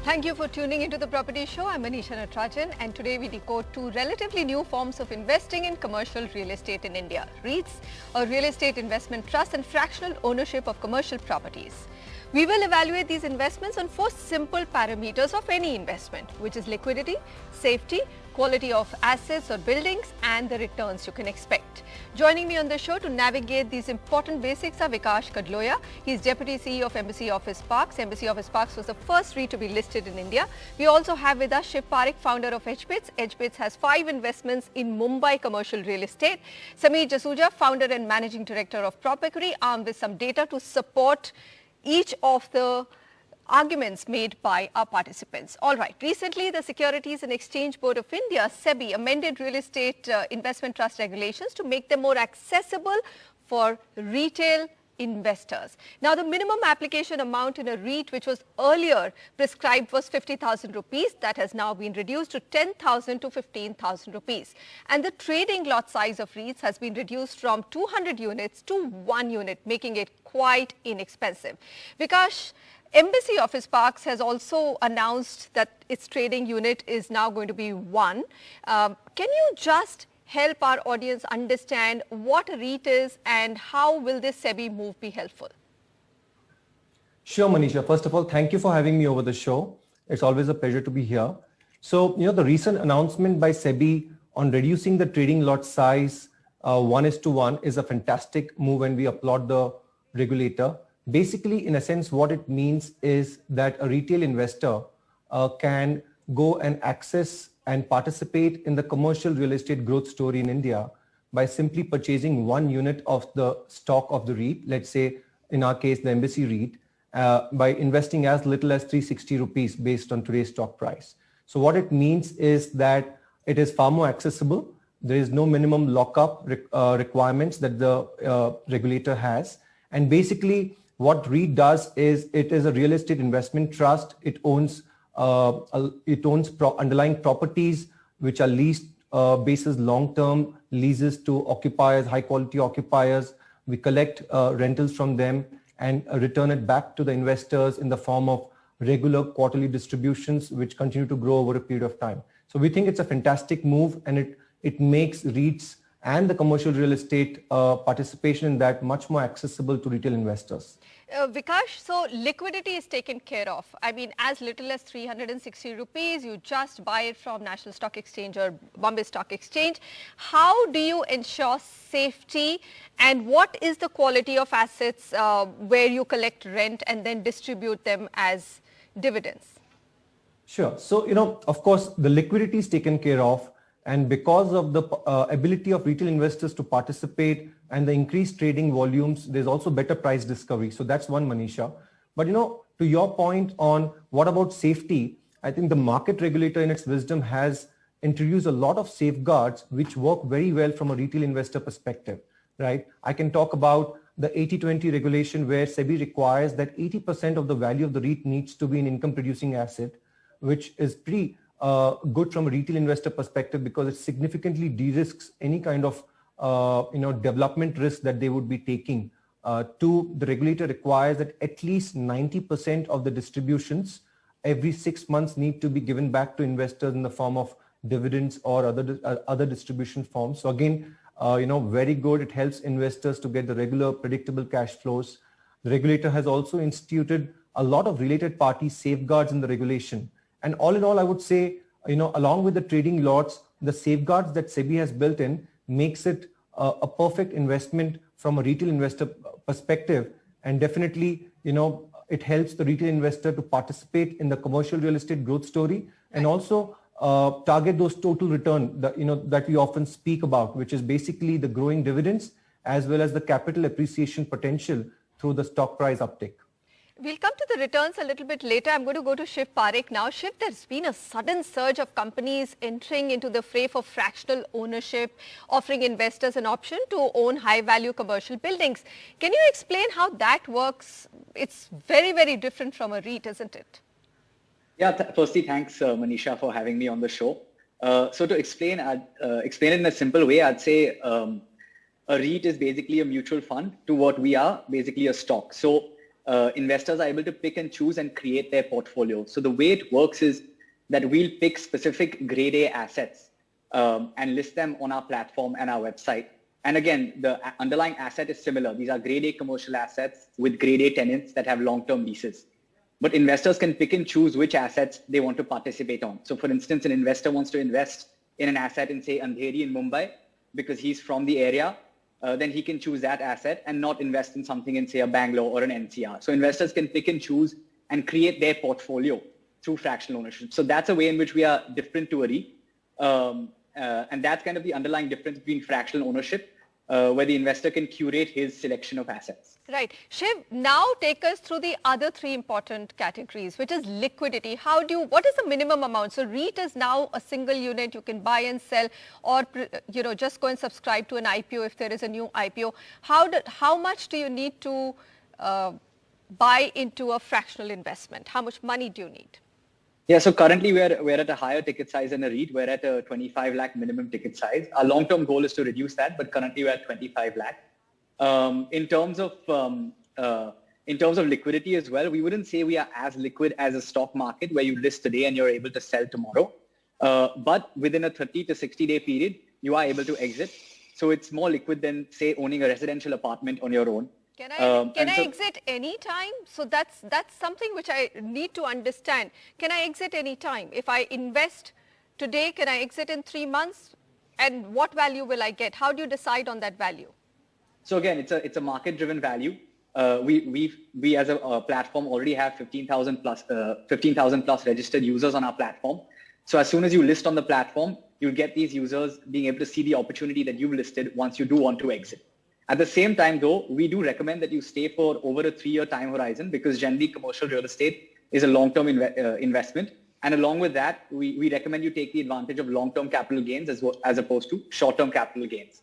Thank you for tuning into the Property Show. I'm Manisha Natarajan, and today we decode two relatively new forms of investing in commercial real estate in India: REITs, or real estate investment trust, and fractional ownership of commercial properties. We will evaluate these investments on four simple parameters of any investment, which is liquidity, safety, quality of assets or buildings, and the returns you can expect. Joining me on the show to navigate these important basics are Vikash Kadloya. He is Deputy CEO of Embassy Office Parks. Embassy Office Parks was the first REIT to be listed in India. We also have with us Shiv Parekh, founder of HBITS. HBITS has 5 investments in Mumbai commercial real estate. Sameer Jasuja, founder and managing director of PropEquity, armed with some data to support each of the arguments made by our participants. All right. Recently, the Securities and Exchange Board of India, SEBI, amended real estate investment trust regulations to make them more accessible for retail investors. Now, the minimum application amount in a REIT, which was earlier prescribed, was 50,000 rupees. That has now been reduced to 10,000 to 15,000 rupees. And the trading lot size of REITs has been reduced from 200 units to 1 unit, making it quite inexpensive. Vikash, Embassy Office Parks has also announced that its trading unit is now going to be 1. Can you just help our audience understand what a REIT is and how will this SEBI move be helpful? Sure, Manisha. First of all, thank you for having me over the show. It's always a pleasure to be here. So, the recent announcement by SEBI on reducing the trading lot size 1:1 is a fantastic move, and we applaud the regulator. Basically, in a sense, what it means is that a retail investor can go and access and participate in the commercial real estate growth story in India by simply purchasing 1 unit of the stock of the REIT, let's say in our case, the Embassy REIT, by investing as little as 360 rupees based on today's stock price. So what it means is that it is far more accessible. There is no minimum lockup requirements that the regulator has. And basically, what REIT does is it is a real estate investment trust. It owns underlying properties which are leased basis long-term leases to occupiers, high-quality occupiers. We collect rentals from them and return it back to the investors in the form of regular quarterly distributions, which continue to grow over a period of time. So we think it's a fantastic move, and it makes REITs and the commercial real estate participation in that much more accessible to retail investors. Vikash, so liquidity is taken care of. I mean, as little as 360 rupees, you just buy it from National Stock Exchange or Bombay Stock Exchange. How do you ensure safety, and what is the quality of assets where you collect rent and then distribute them as dividends? Sure. So, of course, the liquidity is taken care of. And because of the ability of retail investors to participate and the increased trading volumes, there's also better price discovery. So that's one, Manisha. But, to your point on what about safety, I think the market regulator in its wisdom has introduced a lot of safeguards which work very well from a retail investor perspective, right? I can talk about the 80-20 regulation where SEBI requires that 80% of the value of the REIT needs to be an income producing asset, which is pretty good from a retail investor perspective because it significantly de-risks any kind of development risk that they would be taking. The regulator requires that at least 90% of the distributions every 6 months need to be given back to investors in the form of dividends or other distribution forms. So again, very good. It helps investors to get the regular predictable cash flows. The regulator has also instituted a lot of related party safeguards in the regulation. And all in all, I would say, along with the trading lots, the safeguards that SEBI has built in makes it a perfect investment from a retail investor perspective. And definitely, it helps the retail investor to participate in the commercial real estate growth story and also target those total return that we often speak about, which is basically the growing dividends as well as the capital appreciation potential through the stock price uptick. We'll come to the returns a little bit later. I'm going to go to Shiv Parekh now. Shiv, there's been a sudden surge of companies entering into the fray for fractional ownership, offering investors an option to own high-value commercial buildings. Can you explain how that works? It's very, very different from a REIT, isn't it? Yeah, firstly, thanks, Manisha, for having me on the show. So to explain it in a simple way, I'd say a REIT is basically a mutual fund to what we are, basically a stock. So investors are able to pick and choose and create their portfolio. So the way it works is that we'll pick specific grade A assets and list them on our platform and our website. And again, the underlying asset is similar. These are grade A commercial assets with grade A tenants that have long-term leases. But investors can pick and choose which assets they want to participate on. So for instance, an investor wants to invest in an asset in, say, Andheri in Mumbai because he's from the area, then he can choose that asset and not invest in something in, say, a Bangalore or an NCR. So investors can pick and choose and create their portfolio through fractional ownership. So that's a way in which we are different to a REIT. And that's kind of the underlying difference between fractional ownership, where the investor can curate his selection of assets. Right. Shiv, now take us through the other three important categories, which is liquidity. What is the minimum amount? So REIT is now a single unit you can buy and sell, or, just go and subscribe to an IPO if there is a new IPO. How much do you need to buy into a fractional investment? How much money do you need? Yeah, so currently we're at a higher ticket size than a REIT. We're at a 25 lakh minimum ticket size. Our long-term goal is to reduce that, but currently we're at 25 lakh. In terms of liquidity as well, we wouldn't say we are as liquid as a stock market where you list today and you're able to sell tomorrow. But within a 30 to 60 day period, you are able to exit. So it's more liquid than, say, owning a residential apartment on your own. Can I exit any time? So that's something which I need to understand. Can I exit any time? If I invest today, can I exit in 3 months? And what value will I get? How do you decide on that value? So again, it's a market-driven value. We as a platform already have 15,000 plus registered users on our platform. So as soon as you list on the platform, you'll get these users being able to see the opportunity that you've listed once you do want to exit. At the same time, though, we do recommend that you stay for over a 3-year time horizon, because generally commercial real estate is a long-term investment. And along with that, we recommend you take the advantage of long-term capital gains as opposed to short-term capital gains.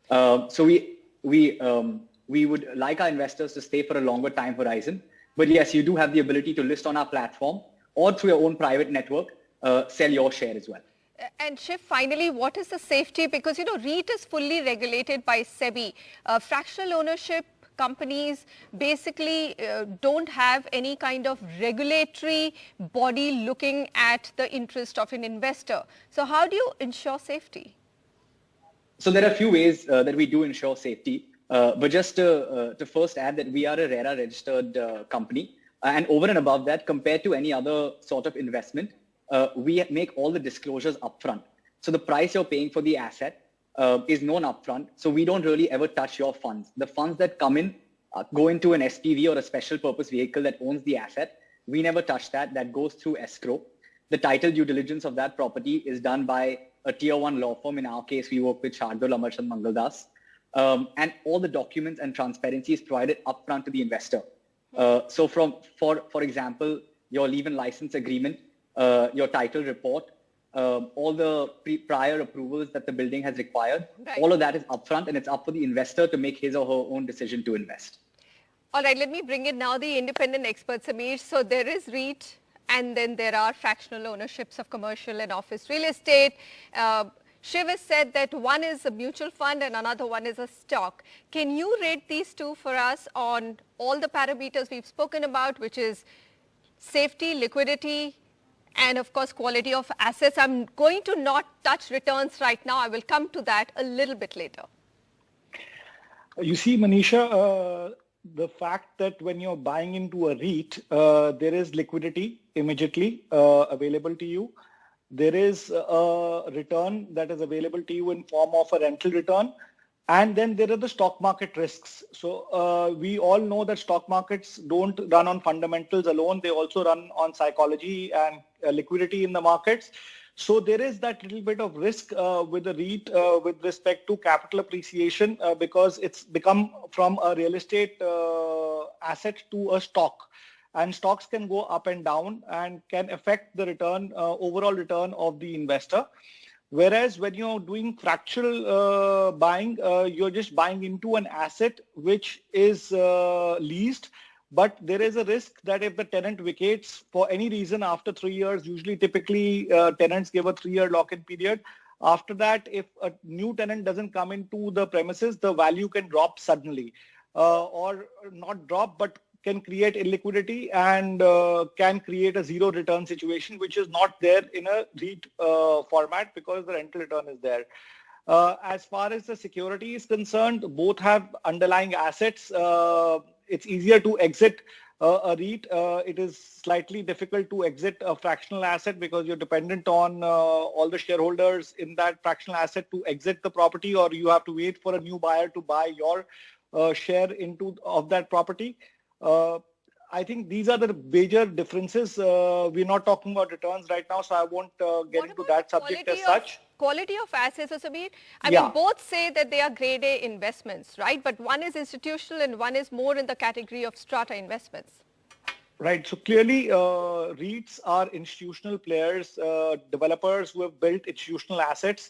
So we would like our investors to stay for a longer time horizon. But yes, you do have the ability to list on our platform or through your own private network, sell your share as well. And Shiv, finally, what is the safety? Because, REIT is fully regulated by SEBI. Fractional ownership companies basically don't have any kind of regulatory body looking at the interest of an investor. So how do you ensure safety? So there are a few ways that we do ensure safety. But just to first add that we are a RERA registered company. And over and above that, compared to any other sort of investment, we make all the disclosures upfront. So the price you're paying for the asset is known upfront. So we don't really ever touch your funds. The funds that come in go into an SPV or a special purpose vehicle that owns the asset. We never touch that. That goes through escrow. The title due diligence of that property is done by a tier 1 law firm. In our case, we work with Shardul Amarchand Mangaldas. And all the documents and transparency is provided upfront to the investor. So for example, your leave and license agreement, your title report, all the prior approvals that the building has required, right. All of that is upfront, and it's up for the investor to make his or her own decision to invest. All right, let me bring in now the independent expert, Sameer. So there is REIT, and then there are fractional ownerships of commercial and office real estate. Shiv has said that one is a mutual fund and another one is a stock. Can you rate these two for us on all the parameters we've spoken about, which is safety, liquidity, and of course quality of assets? I'm going to not touch returns right now. I will come to that a little bit later. You see, Manisha, the fact that when you're buying into a REIT, there is liquidity immediately available to you. There is a return that is available to you in form of a rental return. And then there are the stock market risks. So we all know that stock markets don't run on fundamentals alone. They also run on psychology and liquidity in the markets. So there is that little bit of risk with the REIT with respect to capital appreciation because it's become from a real estate asset to a stock. And stocks can go up and down and can affect the return, overall return of the investor. Whereas when you're doing fractional buying, you're just buying into an asset which is leased. But there is a risk that if the tenant vacates for any reason after 3 years, usually typically tenants give a 3-year lock-in period. After that, if a new tenant doesn't come into the premises, the value can drop suddenly or not drop, but can create illiquidity and can create a zero return situation, which is not there in a REIT format because the rental return is there. As far as the security is concerned, both have underlying assets. It's easier to exit a REIT. It is slightly difficult to exit a fractional asset because you're dependent on all the shareholders in that fractional asset to exit the property, or you have to wait for a new buyer to buy your share of that property. I think these are the major differences. We're not talking about returns right now, so I won't get into that subject as such. Quality of assets, Samir? I mean, both say that they are grade A investments, right? But one is institutional and one is more in the category of strata investments. Right. So clearly, REITs are institutional players, developers who have built institutional assets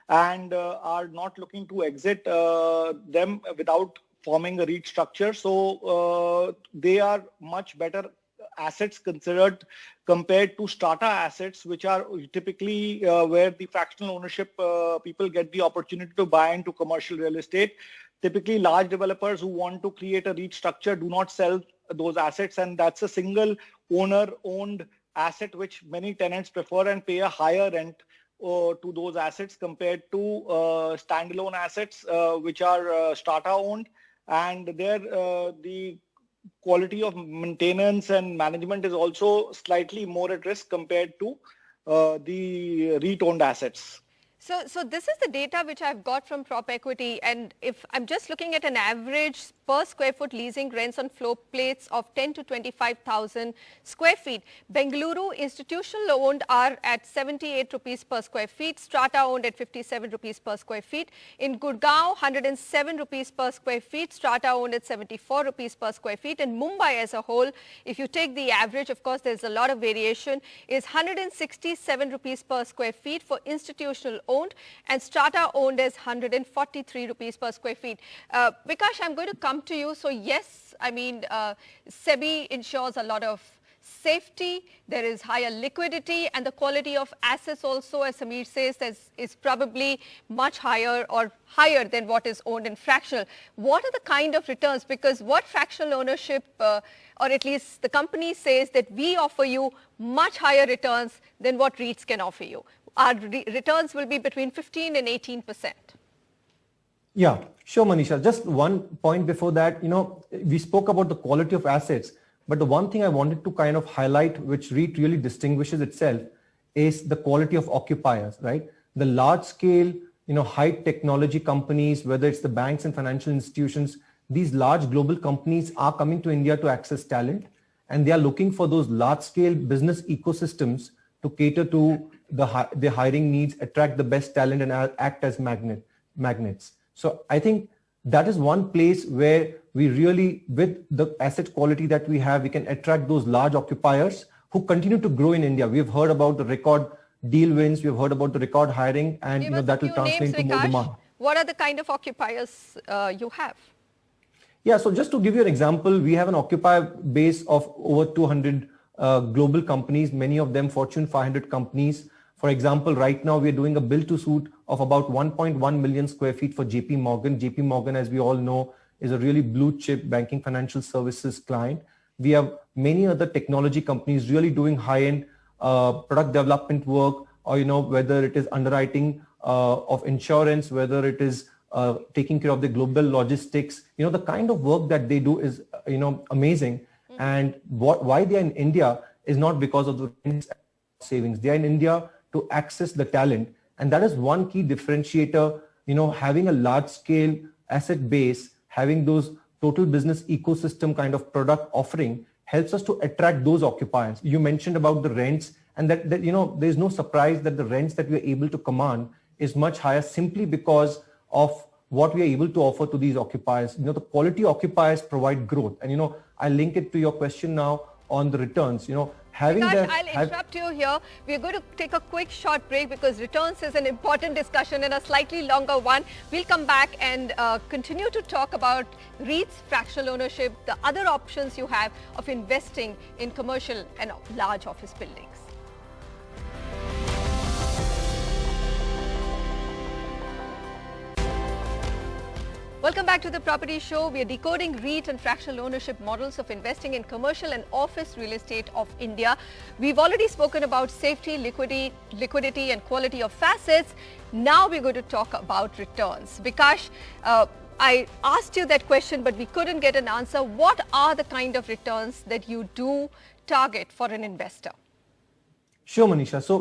and are not looking to exit them without forming a REIT structure. So they are much better assets considered compared to strata assets, which are typically where the fractional ownership people get the opportunity to buy into commercial real estate. Typically, large developers who want to create a REIT structure do not sell those assets, and that's a single owner-owned asset which many tenants prefer and pay a higher rent to those assets compared to standalone assets which are strata-owned, and there the quality of maintenance and management is also slightly more at risk compared to the REIT-owned assets. So this is the data which I've got from Prop Equity, and if I'm just looking at an average per square foot leasing rents on floor plates of 10 to 25,000 square feet. Bengaluru institutional owned are at 78 rupees per square feet, strata owned at 57 rupees per square feet. In Gurgaon, 107 rupees per square feet, strata owned at 74 rupees per square feet. And Mumbai as a whole, if you take the average, of course there's a lot of variation, is 167 rupees per square feet for institutional owned, and strata owned is 143 rupees per square feet. Vikash, I'm going to come to you. So yes, I mean, SEBI ensures a lot of safety, there is higher liquidity, and the quality of assets also, as Samir says, is probably much higher or higher than what is owned in fractional. What are the kind of returns? Because what fractional ownership, or at least the company says that we offer you much higher returns than what REITs can offer you. Our returns will be between 15 and 18%. Yeah, sure, Manisha. Just one point before that, we spoke about the quality of assets, but the one thing I wanted to kind of highlight, which REIT really distinguishes itself, is the quality of occupiers, right? The large scale, high technology companies, whether it's the banks and financial institutions, these large global companies are coming to India to access talent, and they are looking for those large scale business ecosystems to cater to their hiring needs, attract the best talent, and act as magnets. So I think that is one place where we really, with the asset quality that we have, we can attract those large occupiers who continue to grow in India. We've heard about the record deal wins, we've heard about the record hiring, and that will translate to more demand. What are the kind of occupiers you have? Yeah, so just to give you an example, we have an occupier base of over 200 global companies, many of them Fortune 500 companies. For example, right now we're doing a build to suit of about 1.1 million square feet for JP Morgan. JP Morgan, as we all know, is a really blue chip banking financial services client. We have many other technology companies really doing high-end product development work, or whether it is underwriting of insurance, whether it is taking care of the global logistics. The kind of work that they do is amazing. And why they are in India is not because of the savings. They are in India to access the talent, and that is one key differentiator. Having a large scale asset base, having those total business ecosystem kind of product offering helps us to attract those occupiers. You mentioned about the rents, and that there's no surprise that the rents that we are able to command is much higher simply because of what we are able to offer to these occupiers. The quality occupiers provide growth, and I link it to your question now on the returns. I'll interrupt you here. We're going to take a quick short break because returns is an important discussion and a slightly longer one. We'll come back and continue to talk about REITs, fractional ownership, the other options you have of investing in commercial and large office buildings. Welcome back to the Property Show. We are decoding REIT and fractional ownership models of investing in commercial and office real estate of India. We've already spoken about safety, liquidity and quality of assets. Now we're going to talk about returns. Vikash, I asked you that question, but we couldn't get an answer. What are the kind of returns that you do target for an investor? Sure, Manisha. So,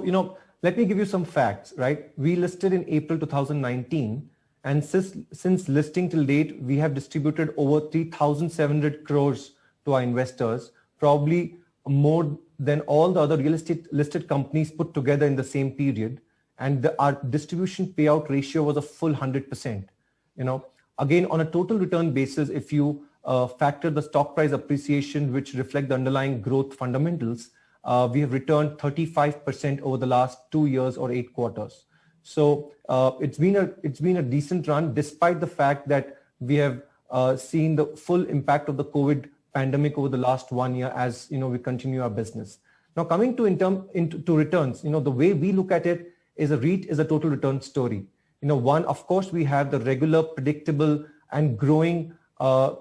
let me give you some facts, right? We listed in April 2019. And since listing till date, we have distributed over 3,700 crores to our investors, probably more than all the other real estate listed companies put together in the same period. And our distribution payout ratio was a full 100%. Again, on a total return basis, if you factor the stock price appreciation, which reflect the underlying growth fundamentals, we have returned 35% over the last 2 years or 8 quarters. So it's been a decent run, despite the fact that we have seen the full impact of the COVID pandemic over the last 1 year as we continue our business. Now, coming to returns, the way we look at it is a REIT is a total return story. One, of course, we have the regular, predictable, and growing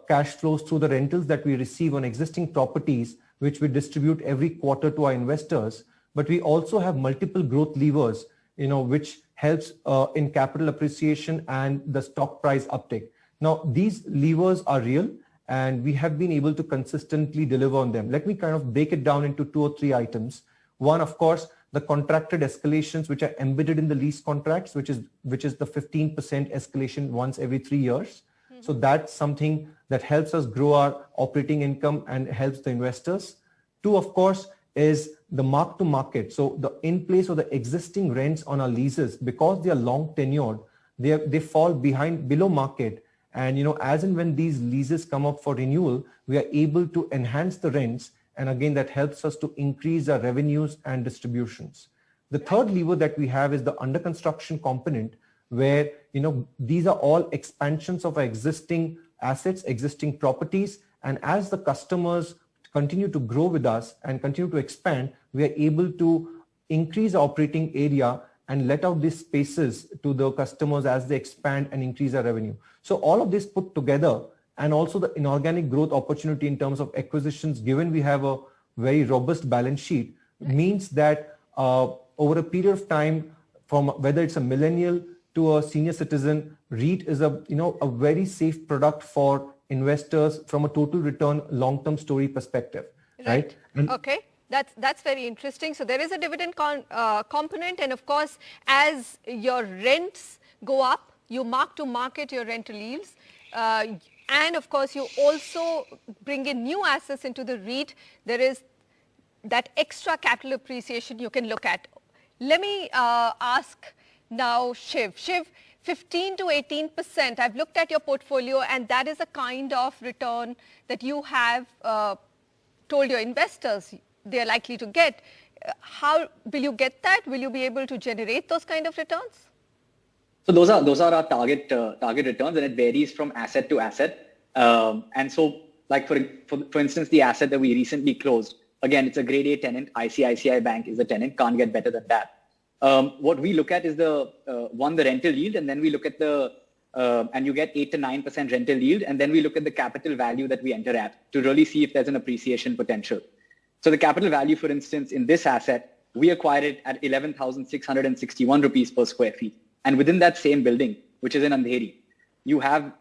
cash flows through the rentals that we receive on existing properties, which we distribute every quarter to our investors. But we also have multiple growth levers, which helps in capital appreciation and the stock price uptick. Now, these levers are real, and we have been able to consistently deliver on them. Let me kind of break it down into 2 or 3 items. One, of course, the contracted escalations, which are embedded in the lease contracts, which is the 15% escalation once every 3 years. Mm-hmm. So that's something that helps us grow our operating income and helps the investors. 2, of course, is the mark to market. So the in place or the existing rents on our leases, because they are long tenured, they fall below market. And as and when these leases come up for renewal, we are able to enhance the rents. And again, that helps us to increase our revenues and distributions. The third lever that we have is the under construction component, where these are all expansions of our existing assets, existing properties. And as the customers continue to grow with us and continue to expand, we are able to increase our operating area and let out these spaces to the customers as they expand and increase our revenue. So all of this put together, and also the inorganic growth opportunity in terms of acquisitions, given we have a very robust balance sheet, means that over a period of time, from whether it's a millennial to a senior citizen, REIT is a very safe product for investors from a total return long-term story perspective, right? Okay, that's very interesting. So there is a dividend component, and of course, as your rents go up, you mark to market your rental yields, and of course, you also bring in new assets into the REIT. There is that extra capital appreciation you can look at. Let me ask now Shiv. Shiv, 15 to 18%. I've looked at your portfolio, and that is a kind of return that you have told your investors they are likely to get. How will you get that? Will you be able to generate those kind of returns? So those are our target returns, and it varies from asset to asset. And so, like for instance, the asset that we recently closed, again, it's a grade A tenant. ICICI Bank is the tenant. Can't get better than that. What we look at is the rental yield, and then we look at and you get 8 to 9% rental yield, and then we look at the capital value that we enter at to really see if there's an appreciation potential. So the capital value, for instance, in this asset, we acquired it at 11,661 rupees per square feet. And within that same building, which is in Andheri, you have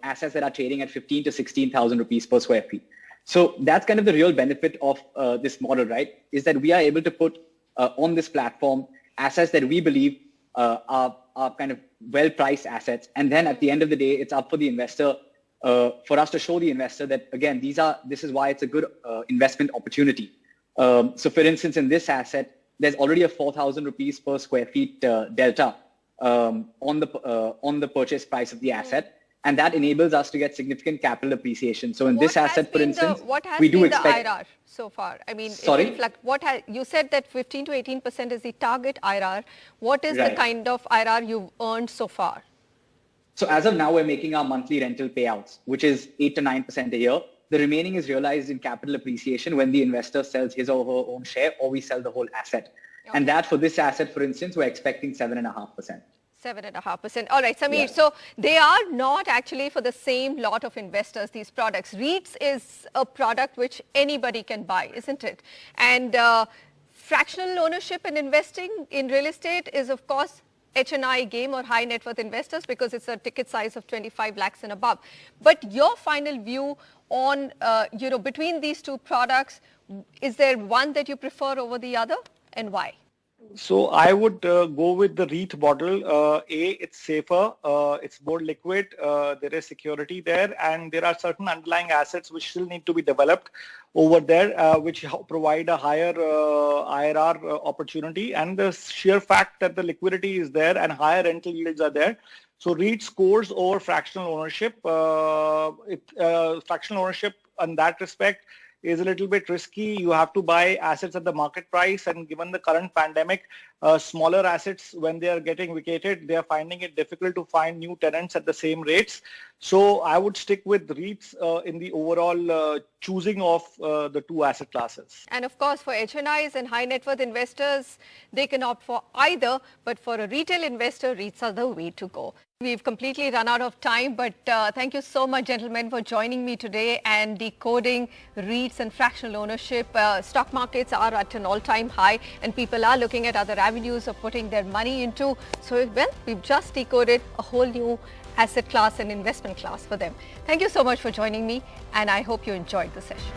assets that are trading at 15 to 16,000 rupees per square feet. So that's kind of the real benefit of this model, right? Is that we are able to put on this platform assets that we believe are kind of well-priced assets. And then at the end of the day, it's up for the investor, for us to show the investor that, again, this is why it's a good investment opportunity. So for instance, in this asset, there's already a 4,000 rupees per square feet delta on the purchase price of the asset. And that enables us to get significant capital appreciation. So in this asset, for instance, we do expect... the IRR so far? I mean, sorry? You said that 15 to 18% is the target IRR. What is the kind of IRR you've earned so far? So as of now, we're making our monthly rental payouts, which is 8 to 9% a year. The remaining is realized in capital appreciation when the investor sells his or her own share, or we sell the whole asset. Okay. And that for this asset, for instance, we're expecting 7.5%. 7.5%. All right, Sameer. Yeah. So they are not actually for the same lot of investors, these products. REITs is a product which anybody can buy, isn't it? And fractional ownership and investing in real estate is, of course, HNI game or high net worth investors because it's a ticket size of 25 lakhs and above. But your final view on, between these two products, is there one that you prefer over the other and why? So I would go with the REIT model. It's safer, it's more liquid, there is security there, and there are certain underlying assets which still need to be developed over there, which provide a higher IRR opportunity, and the sheer fact that the liquidity is there and higher rental yields are there. So REIT scores over fractional ownership. Fractional ownership in that respect is a little bit risky. You have to buy assets at the market price, and given the current pandemic, smaller assets, when they are getting vacated, they are finding it difficult to find new tenants at the same rates. So I would stick with REITs in the overall choosing of the two asset classes. And of course, for HNIs and high net worth investors, they can opt for either, but for a retail investor, REITs are the way to go. We've completely run out of time, but thank you so much, gentlemen, for joining me today and decoding REITs and fractional ownership. Stock markets are at an all-time high and people are looking at other avenues of putting their money into. So, well, we've just decoded a whole new asset class and investment class for them. Thank you so much for joining me, and I hope you enjoyed the session.